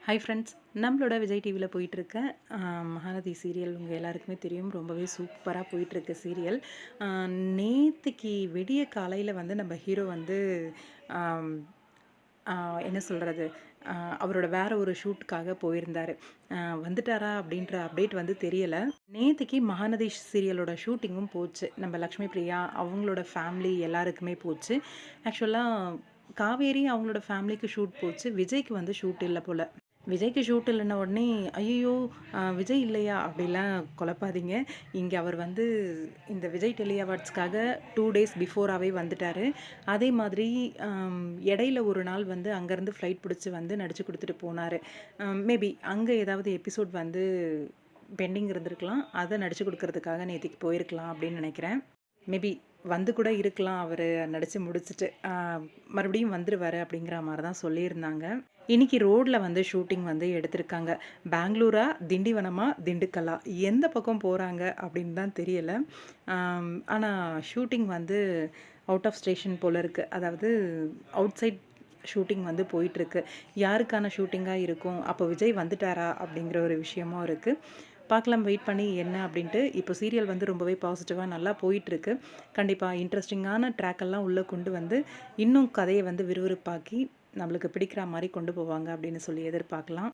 Hi friends, நம்மளோட விஜய் டிவியில் போயிட்டுருக்க மகாநதி சீரியல் உங்கள் எல்லாருக்குமே தெரியும். ரொம்பவே சூப்பராக போயிட்டுருக்கு சீரியல். நேற்றுக்கு விடிய காலையில் வந்து நம்ம ஹீரோ வந்து ஆம், என்ன சொல்கிறது, அவரோட வேற ஒரு ஷூட்டுக்காக போயிருந்தார். வந்துட்டாரா அப்படின்ற அப்டேட் வந்து தெரியலை. நேற்றுக்கு மகாநதி சீரியலோட ஷூட்டிங்கும் போச்சு. நம்ம லக்ஷ்மி பிரியா அவங்களோட ஃபேமிலி எல்லாருக்குமே போச்சு. ஆக்சுவலாக காவேரி அவங்களோட ஃபேமிலிக்கு ஷூட் போச்சு. விஜய்க்கு வந்து ஷூட் இல்லை போல். விஜய்க்கு ஷூட் இல்லைன்ன உடனே ஐயோ, விஜய் இல்லையா அப்படிலாம் குழப்பாதீங்க. இங்கே அவர் வந்து இந்த விஜய் டெலி அவார்ட்ஸ்க்காக 2 டேஸ் பிஃபோராகவே வந்துட்டார். அதே மாதிரி இடையில ஒரு நாள் வந்து அங்கேருந்து ஃப்ளைட் பிடிச்சி வந்து நடித்து கொடுத்துட்டு போனார். மேபி அங்கே ஏதாவது எபிசோட் வந்து பெண்டிங் இருந்திருக்கலாம். அதை நடித்து கொடுக்கறதுக்காக நேற்றுக்கு போயிருக்கலாம் அப்படின்னு நினைக்கிறேன். மேபி வந்து கூட இருக்கலாம். அவர் நடித்து முடிச்சுட்டு மறுபடியும் வந்துடுவார் அப்படிங்கிற மாதிரி தான் சொல்லியிருந்தாங்க. இன்றைக்கி ரோட்டில் வந்து ஷூட்டிங் வந்து எடுத்திருக்காங்க. பெங்களூரா, திண்டிவனமா, திண்டுக்கல்லா, எந்த பக்கம் போகிறாங்க அப்படின்னு தான் தெரியலை. ஆனால் ஷூட்டிங் வந்து அவுட் ஆஃப் ஸ்டேஷன் போல் இருக்குது. அதாவது அவுட் சைட் ஷூட்டிங் வந்து போயிட்டுருக்கு. யாருக்கான ஷூட்டிங்காக இருக்கும், அப்போ விஜய் வந்துட்டாரா அப்படிங்கிற ஒரு விஷயமும் இருக்குது. பார்க்கலாம், வெயிட் பண்ணி என்ன அப்படின்ட்டு. இப்போ சீரியல் வந்து ரொம்பவே பாசிட்டிவாக நல்லா போயிட்டுருக்கு. கண்டிப்பாக இன்ட்ரெஸ்டிங்கான ட்ராக்கெல்லாம் உள்ளே கொண்டு வந்து இன்னும் கதையை வந்து விறுவிறுப்பாக்கி நம்மளுக்கு பிடிக்கிற மாதிரி கொண்டு போவாங்க அப்படின்னு சொல்லி எதிர்பார்க்கலாம்.